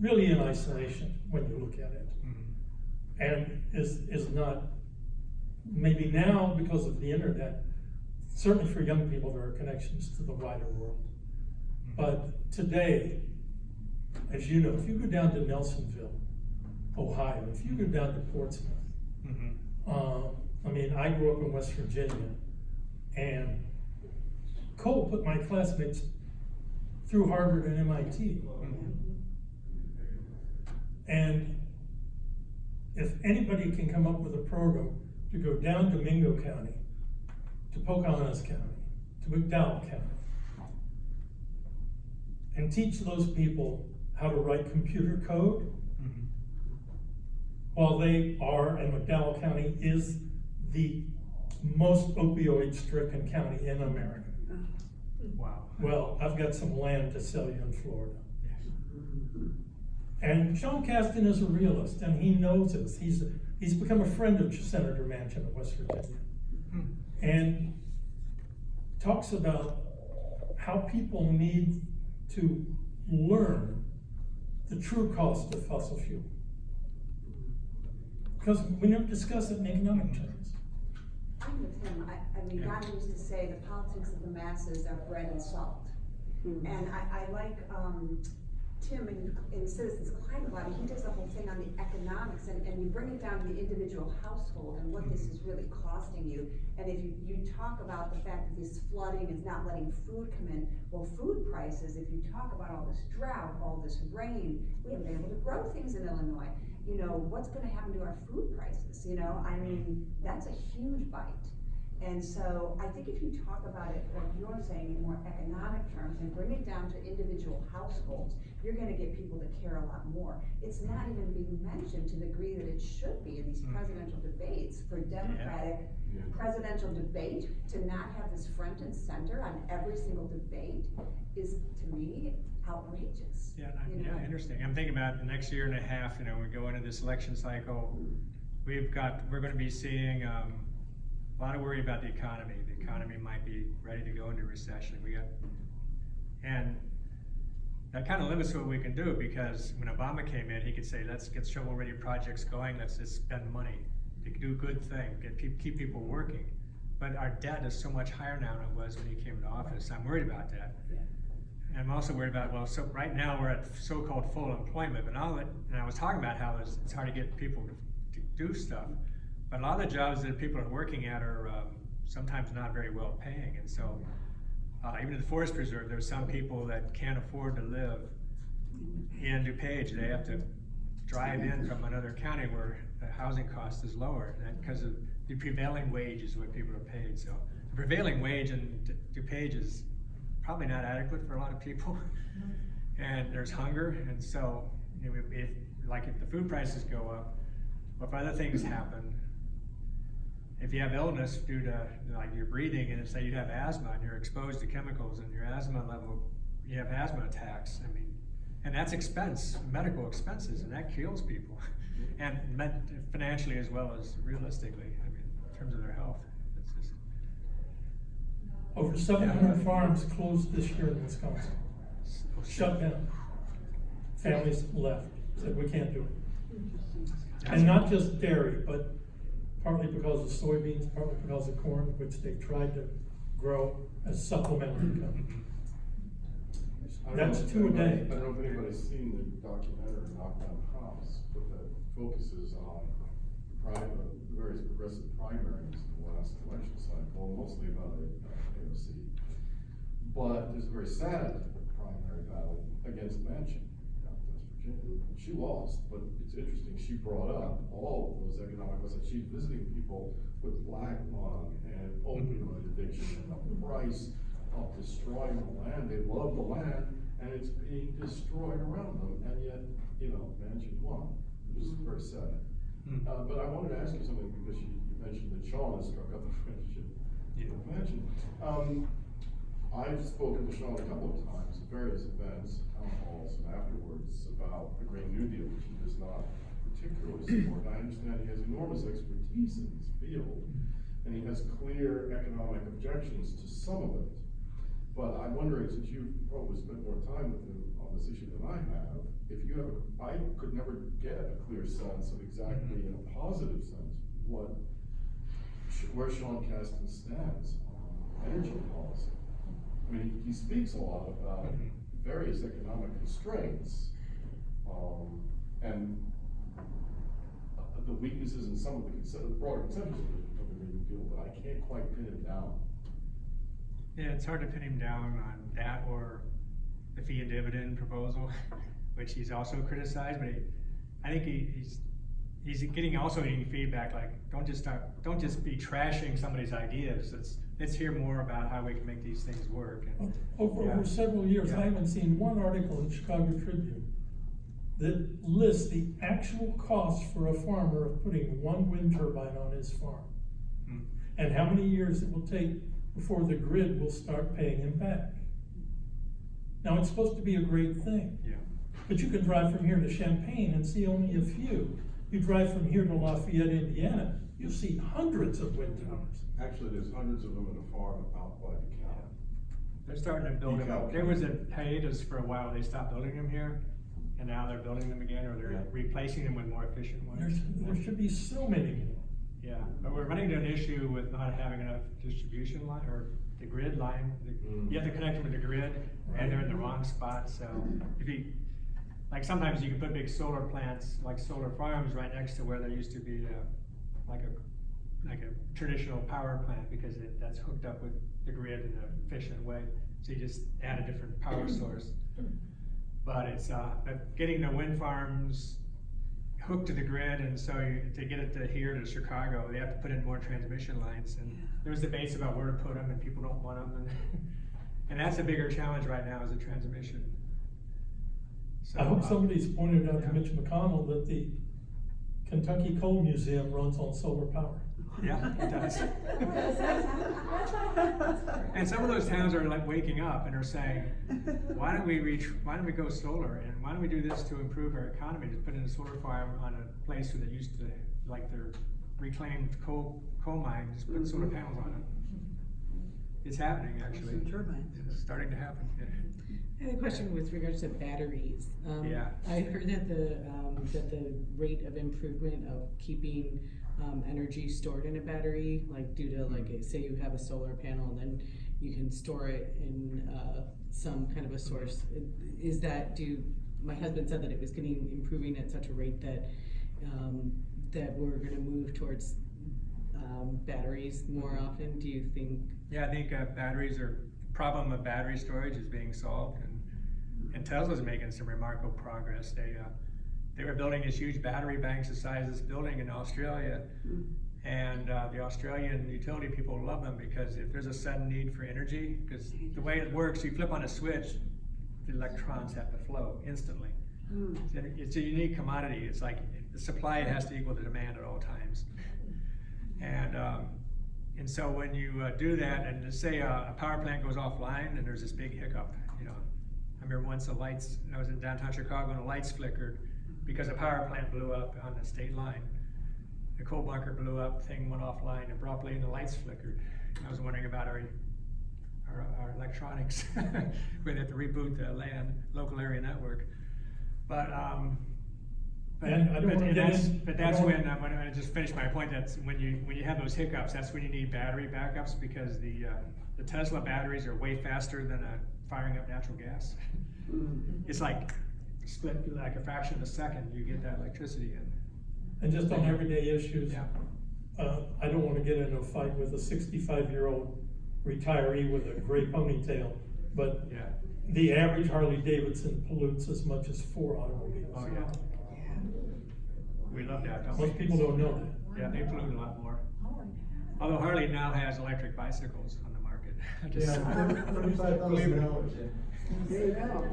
really in isolation when you look at it, and is not, maybe now because of the internet, certainly for young people there are connections to the wider world. But today, as you know, if you go down to Nelsonville, Ohio, if you go down to Portsmouth, I mean, I grew up in West Virginia, and Cole put my classmates through Harvard and MIT. And if anybody can come up with a program to go down to Mingo County, to Pocahontas County, to McDowell County, and teach those people how to write computer code, while they are, and McDowell County is the most opioid-stricken county in America. Wow. Well, I've got some land to sell you in Florida. And Sean Casten is a realist, and he knows this. He's become a friend of Senator Manchin of West Virginia, and talks about how people need to learn the true cost of fossil fuel. Because we never discuss it in economic terms. I'm with him. I mean, Gahris used to say the politics of the masses are bread and salt. And I like Tim in Citizens Climate Lobby, he does a whole thing on the economics, and you bring it down to the individual household and what this is really costing you. And if you talk about the fact that this flooding is not letting food come in, well, food prices, if you talk about all this drought, all this rain, we haven't been able to grow things in Illinois. You know, what's gonna happen to our food prices, you know? I mean, that's a huge bite. And so I think if you talk about it, like you're saying, in more economic terms and bring it down to individual households, you're gonna get people to care a lot more. It's not even being mentioned to the degree that it should be in these presidential debates. For Democratic presidential debate, to not have this front and center on every single debate is, to me, outrageous. Yeah, you know? interesting. I'm thinking about the next year and a half, you know, we go into this election cycle, we're gonna be seeing, a lot of worry about the economy. The economy might be ready to go into recession. And that kind of limits what we can do, because when Obama came in, he could say, let's get shovel-ready projects going, let's just spend money to do good things, keep people working. But our debt is so much higher now than it was when he came into office. I'm worried about that. Yeah. And I'm also worried about, well, so right now we're at so-called full employment, but now that, and I was talking about how it's hard to get people to do stuff. But a lot of the jobs that people are working at are sometimes not very well paying, and so even in the Forest Preserve, there's some people that can't afford to live in DuPage. They have to drive in from another county where the housing cost is lower, and because of the prevailing wage is what people are paid. So the prevailing wage in DuPage is probably not adequate for a lot of people, and there's hunger, and so you know, if the food prices go up, or if other things happen. If you have illness due to like your breathing, and say you have asthma and you're exposed to chemicals and your asthma level, you have asthma attacks. I mean, and that's medical expenses, and that kills people, and financially as well as realistically. I mean, in terms of their health, it's just Over 700 farms closed this year in Wisconsin. Shut down. Families left, said we can't do it. And not just dairy, but partly because of soybeans, partly because of corn, which they tried to grow as supplementary income. That's 2 a day. I don't know if anybody's seen the documentary Knockdown House, but that focuses on various progressive primaries in the last election cycle, mostly about AOC. But there's a very sad primary battle against Manchin out in West Virginia. She lost, but it's interesting, she brought up all of those economic lessons. She's visiting people with black lung and opioid addiction and the price of destroying the land. They love the land, and it's being destroyed around them, and yet, you know, Manchin won, which is very sad. But I wanted to ask you something, because you mentioned that Sean has struck up a friendship with Manchin. I've spoken to Sean a couple of times at various events, town halls, and afterwards about the Green New Deal, which he does not particularly support. I understand he has enormous expertise in this field, and he has clear economic objections to some of it. But I'm wondering, since you've probably spent more time with him on this issue than I have, if you have, I could never get a clear sense of exactly, in a positive sense, where Sean Casten stands on energy policy. I mean, he speaks a lot about various economic constraints, and the weaknesses in some of the broader conceptions of the Green New Deal, but I can't quite pin it down. Yeah, it's hard to pin him down on that or the fee and dividend proposal, which he's also criticized. But I think he's getting feedback like, don't just be trashing somebody's ideas. Let's hear more about how we can make these things work. And, Over several years, I haven't seen one article in Chicago Tribune that lists the actual cost for a farmer of putting one wind turbine on his farm, and how many years it will take before the grid will start paying him back. Now, it's supposed to be a great thing, but you can drive from here to Champaign and see only a few. You drive from here to Lafayette, Indiana, you'll see hundreds of wind towers. Actually, there's hundreds of them in a farm out by the county. they're starting to build them up. There was a hiatus for a while. They stopped building them here, and now they're building them again, or they're replacing them with more efficient ones. There should be so many more. Yeah, but we're running into an issue with not having enough distribution line, or the grid line. You have to connect them to the grid, and they're in the wrong spot, so like sometimes you can put big solar plants, like solar farms right next to where there used to be, like a traditional power plant, because that's hooked up with the grid in an efficient way. So you just add a different power source. But it's, but getting the wind farms hooked to the grid, and so to get it to here to Chicago, they have to put in more transmission lines, and there's debates about where to put them, and people don't want them, and that's a bigger challenge right now, is the transmission. So, I hope somebody's pointed out to yeah. Mitch McConnell that the Kentucky Coal Museum runs on solar power. Yeah, it does. And some of those towns are like waking up and are saying, why don't we go solar, and why don't we do this to improve our economy, just put in a solar farm on a place where they used to, like their reclaimed coal mine, just put solar panels on it. It's happening, actually. Some turbines. It's starting to happen. I had a question with regards to batteries. Yeah. I heard that the rate of improvement of keeping energy stored in a battery, like due to say you have a solar panel and then you can store it in some kind of a source. Is that my husband said that it was improving at such a rate that that we're going to move towards batteries more often. Do you think? Yeah, I think problem of battery storage is being solved, and Tesla's making some remarkable progress. They were building this huge battery banks the size of this building in Australia, and the Australian utility people love them because if there's a sudden need for energy, because the way it works, you flip on a switch, the electrons have to flow instantly. It's a unique commodity. It's like the supply has to equal the demand at all times, and so when you do that, and say a power plant goes offline and there's this big hiccup, I remember once I was in downtown Chicago and the lights flickered because a power plant blew up on the state line. The coal bunker blew up, thing went offline abruptly, and the lights flickered. I was wondering about our electronics. We'd have to reboot the local area network. But that's when I just finished my point. That's when you have those hiccups. That's when you need battery backups, because the Tesla batteries are way faster than firing up natural gas. It's like split like a fraction of a second. You get that electricity in. And just on everyday issues, Yeah. I don't want to get into a fight with a 65-year-old retiree with a gray ponytail, but Yeah. the average Harley Davidson pollutes as much as 4 automobiles. Oh yeah. We love that, don't we? Most people don't know that. Yeah, they pollute a lot more. Although Harley now has electric bicycles on the market. $35,000. There you go.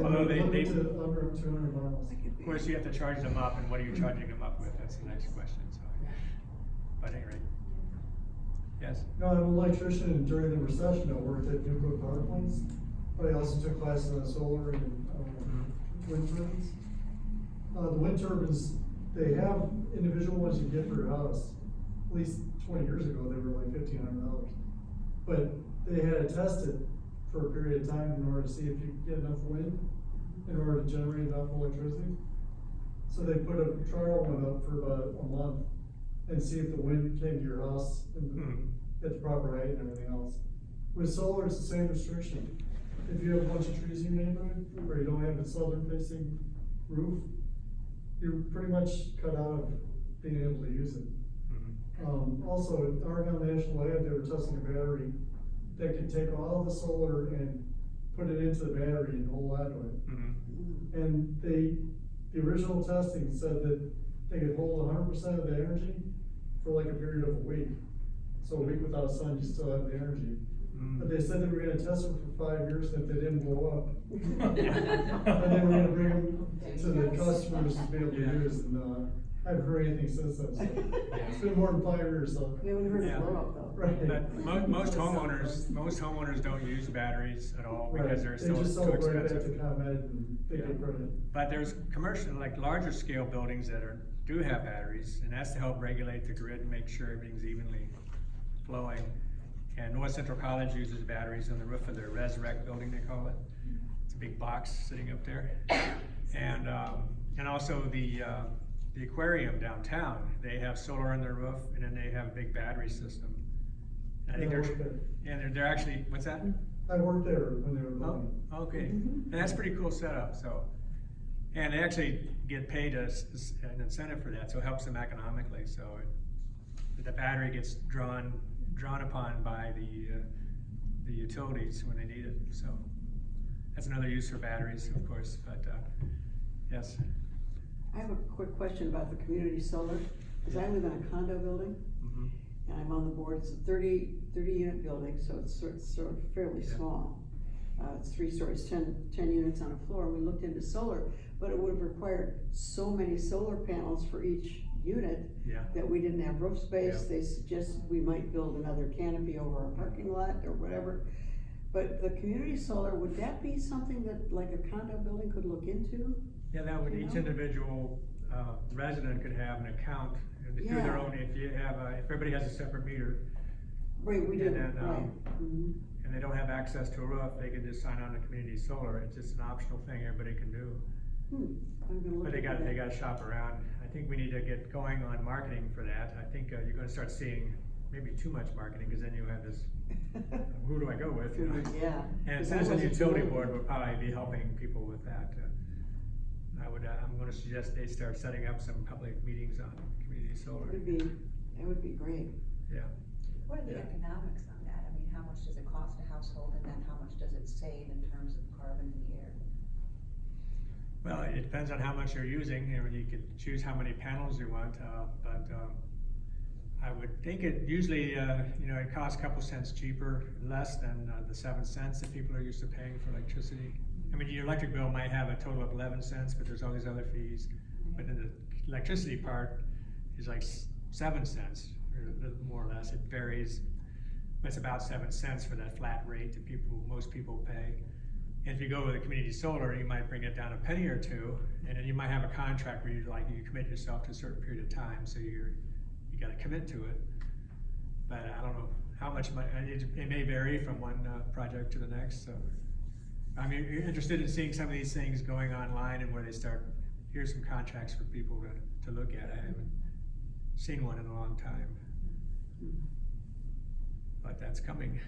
Although they- Limited to under 200 miles. Of course, you have to charge them up, and what are you charging them up with? That's the next question, so. But anyway. Yes? No, I'm an electrician, and during the recession, I worked at nuclear power plants, but I also took classes on solar and wind turbines. The wind turbines, they have individual ones you get for your house. At least 20 years ago, they were like $1,500. But they had to test it for a period of time in order to see if you could get enough wind in order to generate enough electricity. So they put a trial one up for about a month and see if the wind came to your house and at the proper height and everything else. With solar, it's the same restriction. If you have a bunch of trees in your neighborhood, or you don't have a southern facing roof, you're pretty much cut out of being able to use it. Also, at Argonne National Lab, they were testing a battery that could take all the solar and put it into the battery and hold on to it. And the original testing said that they could hold 100% of the energy for like a period of a week. So a week without sun, you still have the energy. But they said they were gonna test it for 5 years, and if they didn't blow up, and they were gonna bring them to the customers to be able to use, and I haven't heard anything since then, so it's been more than 5 years, so. We haven't heard Yeah. it blow up though. Right. But most homeowners don't use batteries at all because they're They so just sell it right back to expensive. ComEd and they get credit. But there's commercial, like larger scale buildings that do have batteries, and that's to help regulate the grid and make sure everything's evenly flowing. And North Central College uses batteries on the roof of their Resurrect building, they call it. It's a big box sitting up there. And also the aquarium downtown, they have solar on their roof, and then they have a big battery system. And I think Yeah, I worked they're actually, what's that? I worked there when they were Oh, building. okay. And that's a pretty cool setup, so. And they actually get paid an incentive for that, so it helps them economically, so the battery gets drawn upon by the utilities when they need it, so. That's another use for batteries, of course, but, yes. I have a quick question about the community solar, cause I live in a condo building, Mhm. and I'm on the board, it's a 30 unit building, so it's sort of fairly Yeah. small. It's 3 stories, 10 units on a floor, and we looked into solar, but it would have required so many solar panels for each unit Yeah. that we didn't have roof space. Yeah. They suggested we might build another canopy over our parking lot or whatever. But the community solar, would that be something that like a condo building could look into? Yeah, that would, You each know? individual, resident could have an account, and through their Yeah. own, if you have, if everybody has a separate meter, Right, we did, And then, right. Mhm. and they don't have access to a roof, they can just sign on to community solar, it's just an optional thing everybody can do. I'm gonna look But they into got, that. to shop around. I think we need to get going on marketing for that. I think, you're gonna start seeing maybe too much marketing, cause then you have this, who do I go with? You know? Yeah. And Because Citizen I wasn't Utility familiar. Board would probably be helping people with that. I'm gonna suggest they start setting up some public meetings on community solar. That would be great. Yeah. What are the Yeah. economics on that? I mean, how much does it cost a household, and then how much does it save in terms of carbon in the air? Well, it depends on how much you're using, you could choose how many panels you want, but, I would think it usually, it costs a couple cents less than, the 7 cents that people are used to paying for electricity. I mean, your electric bill might have a total of 11 cents, but there's all these other fees, but then the electricity part is like 7 cents, or a little more or less, it varies. But it's about 7 cents for that flat rate that most people pay. And if you go with a community solar, you might bring it down a penny or two, and then you might have a contract where you commit yourself to a certain period of time, so you gotta commit to it. But I don't know how much it may vary from one project to the next, so. I mean, you're interested in seeing some of these things going online and where they start, here's some contracts for people to look at. I haven't seen one in a long time. But that's coming.